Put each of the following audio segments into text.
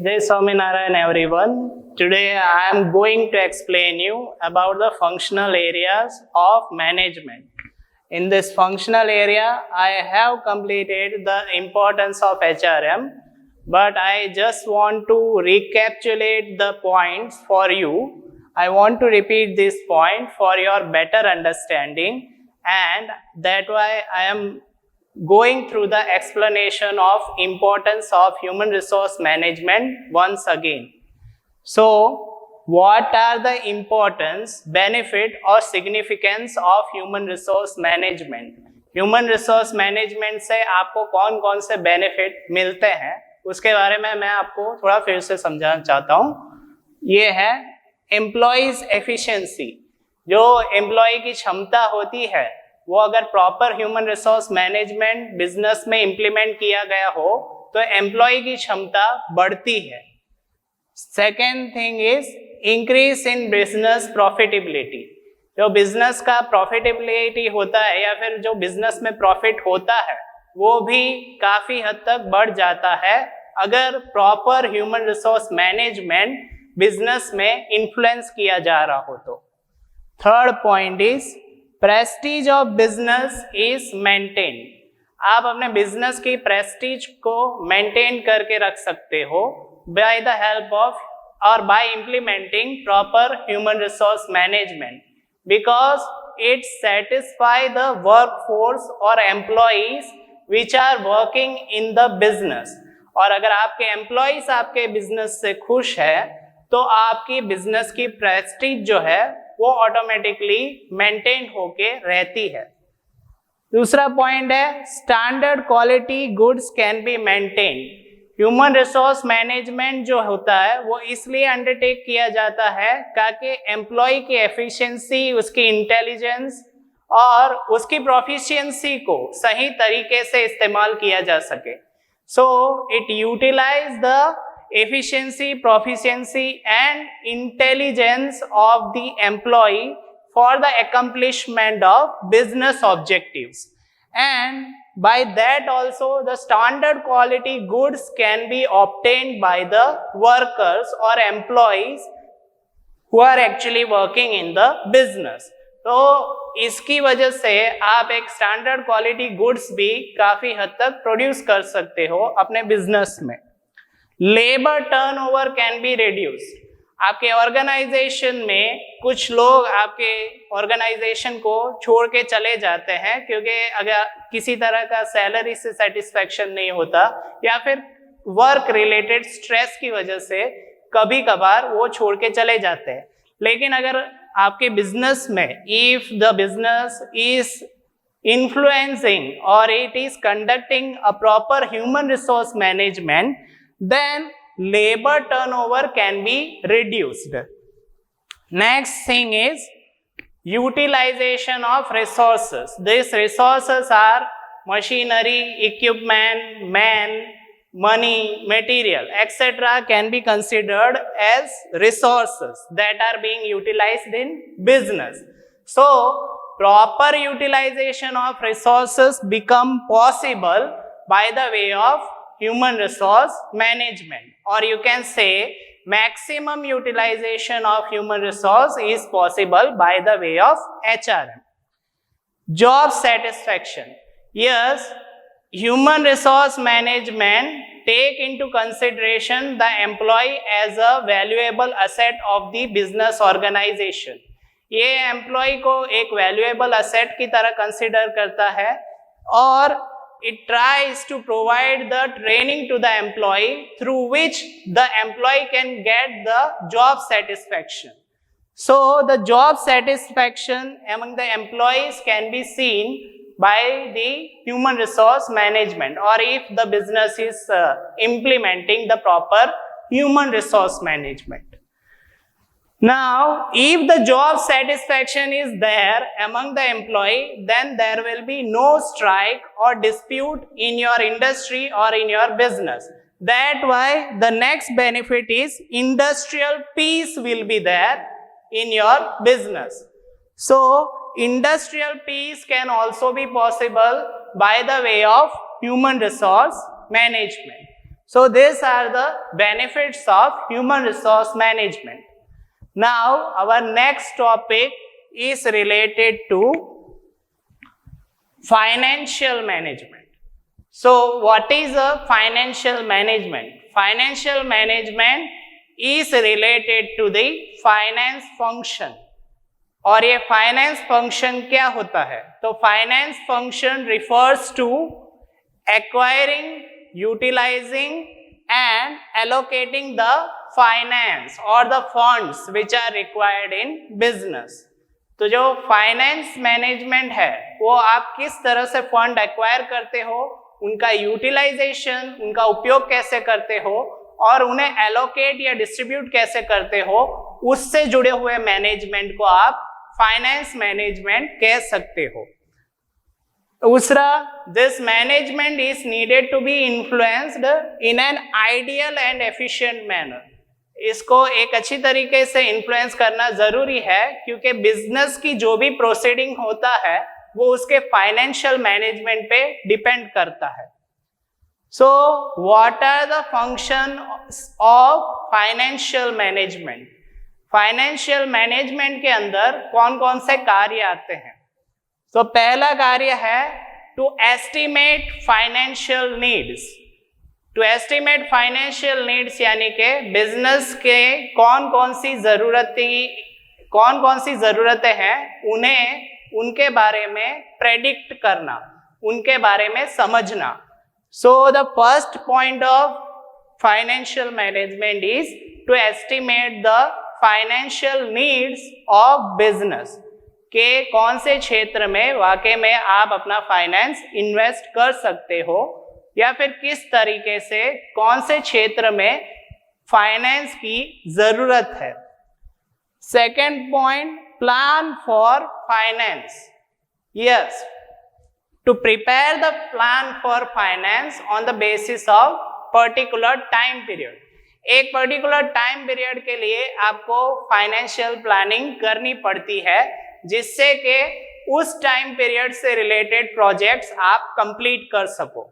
Jai Swaminarayan everyone. Today I am going to explain you about the functional areas of management. In this functional area, I have completed the importance of HRM, but I just want to recapitulate the points for you. I want to repeat this point for your better understanding, and that why I am going through the explanation of importance of human resource management once again. So, what are the importance, benefit or significance of human resource management? Human resource management से आपको कौन कौन से benefit मिलते हैं उसके बारे में मैं आपको थोड़ा फिर से समझाना चाहता हूँ. ये है एम्प्लॉइज एफिशिएंसी. जो एम्प्लॉय की क्षमता होती है वो अगर proper human resource management business में इंप्लीमेंट किया गया हो तो एम्प्लॉय की क्षमता बढ़ती है. Second thing is increase in business profitability. जो बिजनेस का प्रॉफिटेबिलिटी होता है या फिर जो बिजनेस में प्रॉफिट होता है वो भी काफी हद तक बढ़ जाता है अगर proper human resource management business में इन्फ्लुएंस किया जा रहा हो तो. Third point is Prestige of business is maintain. आप अपने बिजनेस की प्रेस्टीज को मेंटेन करके रख सकते हो बाय द हेल्प ऑफ और by implementing proper human resource management, because it satisfy the workforce और employees which are working in the business. और अगर आपके एम्प्लॉइज आपके बिजनेस से खुश है तो आपकी बिजनेस की प्रेस्टीज जो है वो ऑटोमेटिकली मेंटेन होके रहती है. दूसरा पॉइंट है standard quality goods can be maintain. Human resource management जो होता है वो इसलिए अंडरटेक किया जाता है ताकि एम्प्लॉय की एफिशिएंसी, उसकी इंटेलिजेंस और उसकी प्रोफिशिएंसी को सही तरीके से इस्तेमाल किया जा सके. So it utilize the efficiency, proficiency and intelligence of the employee for the accomplishment of business objectives, and by that also the standard quality goods can be obtained by the workers or employees who are actually working in the business. तो इसकी वजह से आप एक standard quality goods भी काफी हद तक प्रोड्यूस कर सकते हो अपने बिजनेस में. Labour turnover can be reduced. आपके ऑर्गेनाइजेशन में कुछ लोग आपके ऑर्गेनाइजेशन को छोड़ के चले जाते हैं क्योंकि अगर किसी तरह का सैलरी से सेटिस्फैक्शन नहीं होता या फिर वर्क रिलेटेड स्ट्रेस की वजह से कभी कभार वो छोड़ के चले जाते हैं. लेकिन अगर आपके बिजनेस में if the business is influencing or it is conducting a proper human resource management, then labor turnover can be reduced. Next thing is utilization of resources. These resources are machinery, equipment, man, money, material, etc. can be considered as resources that are being utilized in business. So proper utilization of resources become possible by the way of human resource management, or you can say maximum utilization of human resource is possible by the way of HRM. Job satisfaction. Yes, human resource management take into consideration the employee as a valuable asset of the business organization. ये employ को एक valuable asset की तरह consider करता है और it tries to provide the training to the employee through which the employee can get the job satisfaction. So the job satisfaction among the employees can be seen by the human resource management, or if the business is implementing the proper human resource management. Now, if the job satisfaction is there among the employee, then there will be no strike or dispute in your industry or in your business. That why the next benefit is industrial peace will be there in your business. So, industrial peace can also be possible by the way of human resource management. So these are the benefits of human resource management. Now our next topic is related to financial management. So what is a financial management? Financial management is related to the finance function. और ये finance function क्या होता है? तो finance function refers to acquiring, utilising and allocating the finance और the funds which are required in business. तो जो finance management है वो आप किस तरह से फंड एक्वायर करते हो, उनका यूटिलाइजेशन, उनका उपयोग कैसे करते हो और उन्हें एलोकेट या डिस्ट्रीब्यूट कैसे करते हो, उससे जुड़े हुए मैनेजमेंट को आप फाइनेंस मैनेजमेंट कह सकते हो. दूसरा, this management is needed to be influenced in an ideal and efficient manner. इसको एक अच्छी तरीके से इन्फ्लुएंस करना जरूरी है क्योंकि बिजनेस की जो भी प्रोसीडिंग होता है वो उसके फाइनेंशियल मैनेजमेंट पे डिपेंड करता है. So what are the function of financial management? Financial management के अंदर कौन कौन से कार्य आते हैं? तो पहला कार्य है to estimate financial needs. To estimate financial needs यानी कि बिजनेस के कौन कौन सी जरूरतें हैं उन्हें उनके बारे में प्रेडिक्ट करना, उनके बारे में समझना. So the first point of financial management is to estimate the financial needs of business के कौन से क्षेत्र में वाकई में आप अपना फाइनेंस इन्वेस्ट कर सकते हो या फिर किस तरीके से कौन से क्षेत्र में फाइनेंस की जरूरत है. Second point, plan for finance. Yes, to prepare the plan for finance on the basis of particular time period. एक पर्टिकुलर टाइम पीरियड के लिए आपको फाइनेंशियल प्लानिंग करनी पड़ती है जिससे कि उस टाइम पीरियड से रिलेटेड प्रोजेक्ट्स आप कंप्लीट कर सको.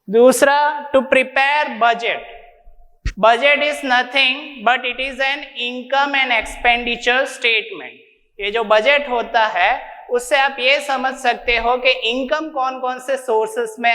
दूसरा, to prepare budget. Budget is nothing but it is an income and expenditure statement. ये जो बजट होता है उससे आप ये समझ सकते हो कि इनकम कौन कौन से सोर्सेस में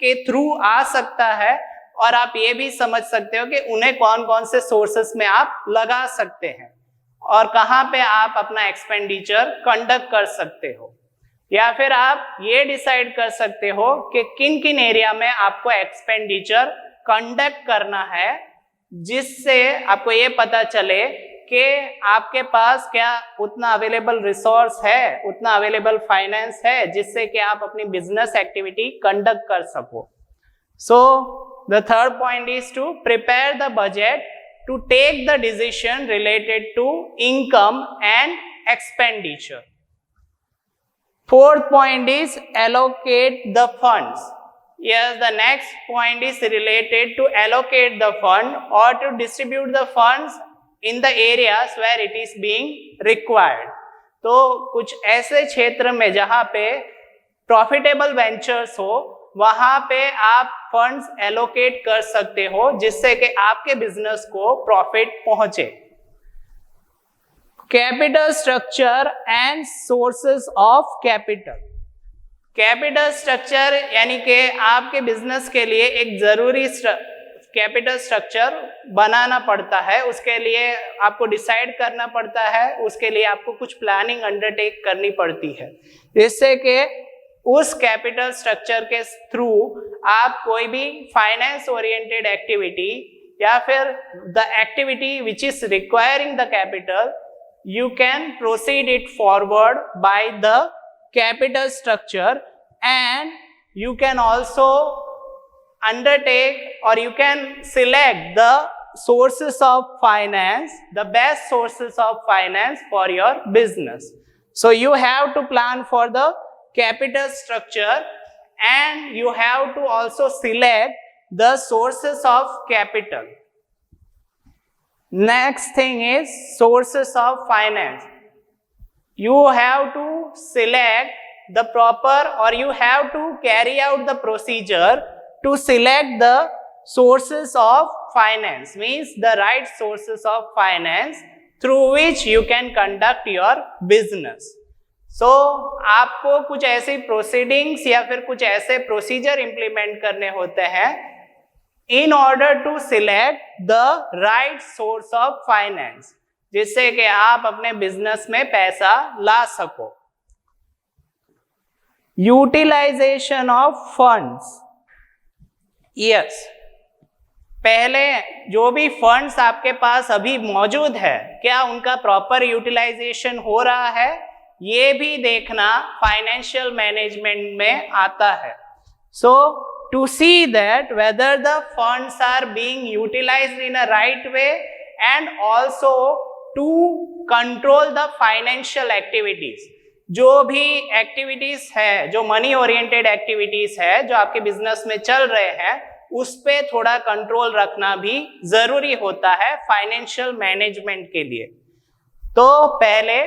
के थ्रू आ सकता है और आप ये भी समझ सकते हो कि उन्हें कौन कौन से सोर्सेस में आप लगा सकते हैं और कहाँ पे आप अपना एक्सपेंडिचर कंडक्ट कर सकते हो. या फिर आप ये डिसाइड कर सकते हो कि किन किन एरिया में आपको एक्सपेंडिचर कंडक्ट करना है जिससे आपको ये पता चले कि आपके पास क्या उतना अवेलेबल रिसोर्स है, उतना अवेलेबल फाइनेंस है जिससे कि आप अपनी बिजनेस एक्टिविटी कंडक्ट कर सको. So the third point is to prepare the budget to take the decision related to income and expenditure. Fourth point is allocate the funds. Yes, the next point is related to allocate the fund or to distribute the funds in the areas where it is being required. तो कुछ ऐसे क्षेत्र में जहाँ पे profitable ventures हो वहां पे आप फंड्स एलोकेट कर सकते हो जिससे कि आपके बिजनेस को प्रॉफिट पहुंचे. Capital structure and sources of capital. Capital structure यानी कि आपके बिजनेस के लिए एक जरूरी कैपिटल स्ट्रक्चर बनाना पड़ता है. उसके लिए आपको डिसाइड करना पड़ता है, उसके लिए आपको कुछ प्लानिंग अंडरटेक करनी पड़ती है जिससे कि उस कैपिटल स्ट्रक्चर के थ्रू आप कोई भी फाइनेंस ओरिएंटेड एक्टिविटी या फिर the activity which is requiring the capital you can proceed it forward by the capital structure, and you can also undertake or you can select the sources of finance, the best sources of finance for your business. So you have to plan for the capital structure and you have to also select the sources of capital. Next thing is sources of finance. You have to select the proper or you have to carry out the procedure to select the sources of finance, means the right sources of finance through which you can conduct your business. So आपको कुछ ऐसी proceedings या फिर कुछ ऐसे procedure implement करने होते हैं in order to select the right source of finance, जिससे कि आप अपने बिजनेस में पैसा ला सको. Utilisation of funds. यस, पहले जो भी फंड्स आपके पास अभी मौजूद है, क्या उनका प्रॉपर यूटिलाइजेशन हो रहा है, ये भी देखना फाइनेंशियल मैनेजमेंट में आता है. So to see that whether the funds are being utilised in a right way and also to control the financial activities. जो भी एक्टिविटीज है, जो मनी ओरिएंटेड एक्टिविटीज है जो आपके बिजनेस में चल रहे हैं, उस पे थोड़ा कंट्रोल रखना भी जरूरी होता है फाइनेंशियल मैनेजमेंट के लिए. तो पहले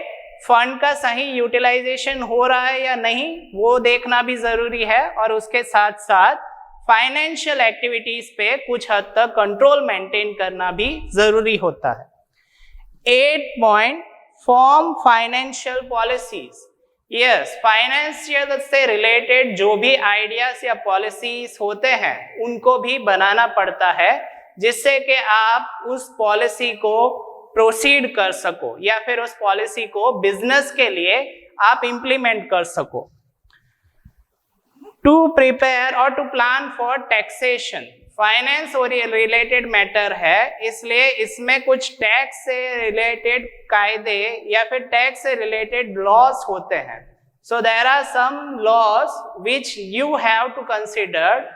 फंड का सही यूटिलाइजेशन हो रहा है या नहीं वो देखना भी जरूरी है, और उसके साथ साथ फाइनेंशियल एक्टिविटीज पे कुछ हद तक कंट्रोल मेंटेन करना भी जरूरी होता है. 8 point, form financial policies. Yes, financial से रिलेटेड जो भी आइडियाज या पॉलिसीज होते हैं उनको भी बनाना पड़ता है, जिससे कि आप उस पॉलिसी को प्रोसीड कर सको या फिर उस पॉलिसी को बिजनेस के लिए आप इंप्लीमेंट कर सको. टू प्रिपेयर और to plan for taxation. Finance और रिलेटेड मैटर है, इसलिए इसमें कुछ टैक्स से रिलेटेड कायदे या फिर टैक्स से रिलेटेड लॉस होते हैं. So there are some loss which you have to consider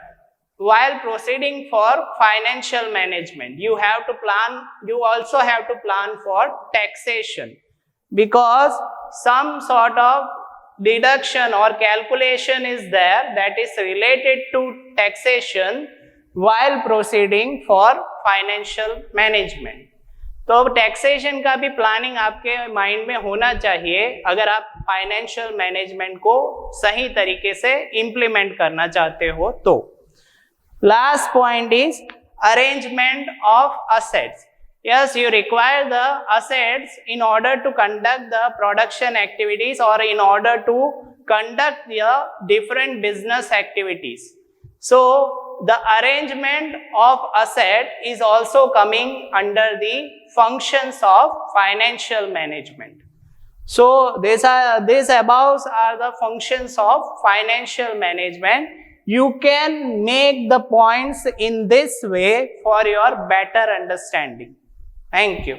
while proceeding for financial management. You also have to plan for taxation, because some sort of deduction or calculation is there that is related to taxation while proceeding for financial management. तो taxation का भी planning आपके mind में होना चाहिए अगर आप financial management को सही तरीके से इंप्लीमेंट करना चाहते हो तो. Last point is arrangement of assets. Yes, you require the assets in order to conduct the production activities or in order to conduct the different business activities. So the arrangement of asset is also coming under the functions of financial management. So these above are the functions of financial management. You can make the points in this way for your better understanding. Thank you.